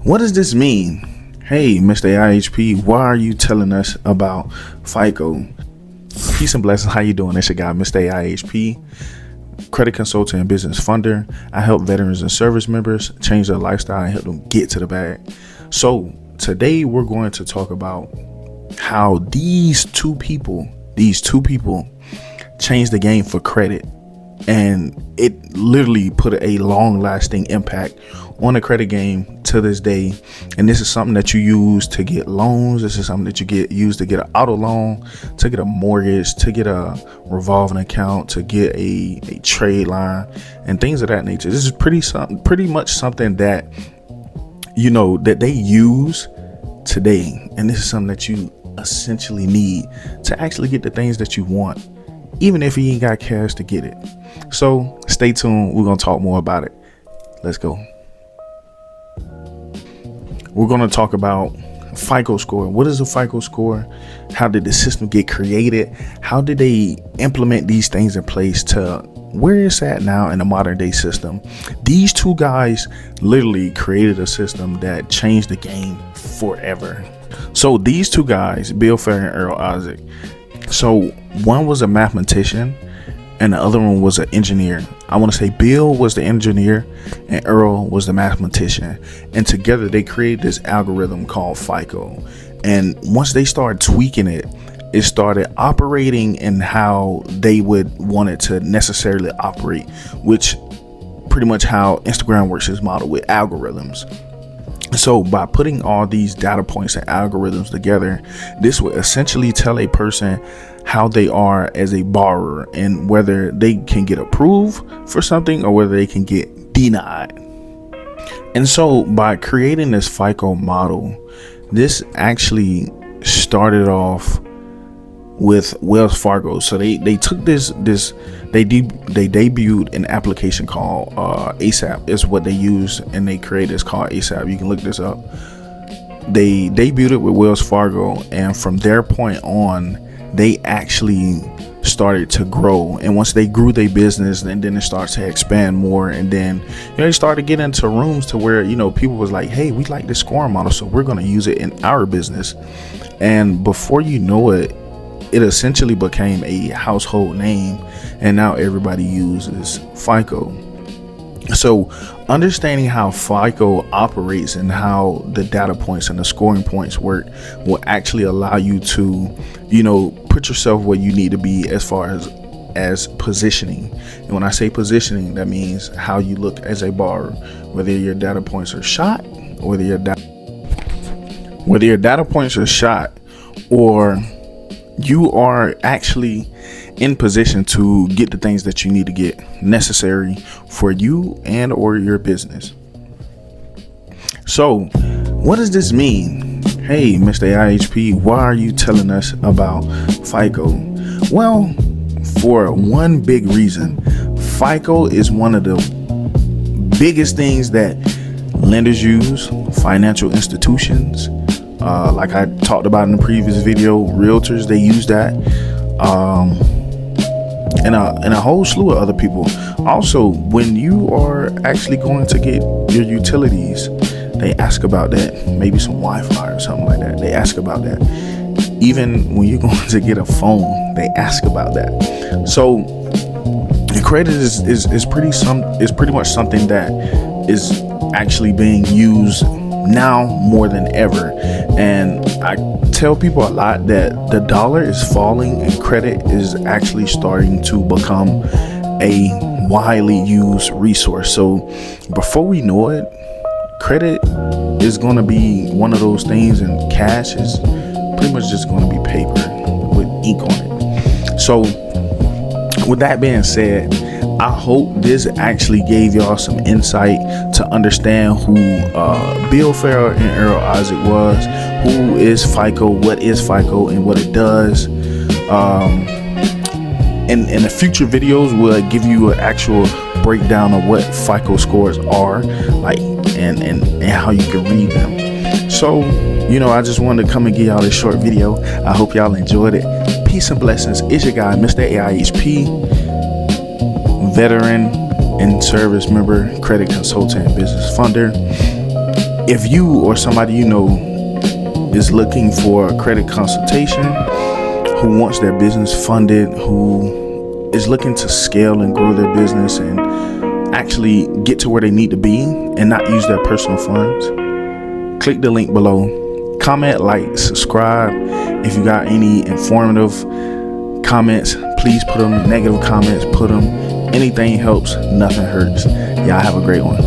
What does this mean? Hey, Mr. AIHP, why are you telling us about FICO? Peace and blessings. How you doing? It's your guy, Mr. AIHP, credit consultant and business funder. I help veterans and service members change their lifestyle and help them get to the bag. So today we're going to talk about how these two people changed the game for credit, and it literally put a long-lasting impact on the credit game to this day. And this is something that you use to get loans. This is something that you use to get an auto loan, to get a mortgage, to get a revolving account, to get a trade line, and things of that nature. This is pretty much something that that they use today, and this is something that you essentially need to actually get the things that you want, even if you ain't got cash to get it. So stay tuned. We're gonna talk more about it. Let's go. We're gonna talk about FICO score. What is a FICO score? How did the system get created? How did they implement these things in place to where it's at now in the modern day system? These two guys literally created a system that changed the game forever. So these two guys, Bill Fair and Earl Isaac. So one was a mathematician and the other one was an engineer. I want to say Bill was the engineer and Earl was the mathematician. And together they created this algorithm called FICO. And once they started tweaking it, it started operating in how they would want it to necessarily operate, which pretty much how Instagram works its model with algorithms. So by putting all these data points and algorithms together, this would essentially tell a person how they are as a borrower and whether they can get approved for something or whether they can get denied. And so by creating this FICO model, this actually started off with Wells Fargo. So they took they debuted an application called ASAP is what they use, and they created this called ASAP. You can look this up. They debuted it with Wells Fargo, and from their point on, they actually started to grow. And once they grew their business, and then it starts to expand more, and then they started to get into rooms to where people was like, hey, we like this scoring model, so we're going to use it in our business. And before you know it, it essentially became a household name, and now everybody uses FICO. So understanding how FICO operates and how the data points and the scoring points work will actually allow you to, put yourself where you need to be as far as positioning. And when I say positioning, that means how you look as a borrower, whether your data points are shot, or or you are actually in position to get the things that you need to get necessary for you and or your business. So what does this mean? Hey, Mr. AIHP, why are you telling us about FICO? Well, for one big reason. FICO is one of the biggest things that lenders use, financial institutions, like I talked about in the previous video, realtors, they use that, and a whole slew of other people. Also, when you are actually going to get your utilities, they ask about that. Maybe some Wi-Fi or something like that. They ask about that. Even when you're going to get a phone, they ask about that. So credit is pretty much something that is actually being used now more than ever. And I tell people a lot that the dollar is falling and credit is actually starting to become a widely used resource. So before we know it, credit is going to be one of those things, and cash is pretty much just going to be paper with ink on it. So with that being said, I hope this actually gave y'all some insight to understand who Bill Farrell and Earl Isaac was, who is FICO, what is FICO, and what it does. In the future videos, we'll give you an actual breakdown of what FICO scores are, like, and how you can read them. So, I just wanted to come and give y'all this short video. I hope y'all enjoyed it. Peace and blessings. It's your guy, Mr. AIHP, veteran and service member, credit consultant, business funder. If you or somebody you know is looking for a credit consultation, who wants their business funded, who is looking to scale and grow their business and actually get to where they need to be and not use their personal funds, click the link below. Comment, like, subscribe. If you got any informative comments, please put them. Negative comments, put them. Anything helps, nothing hurts. Y'all have a great one.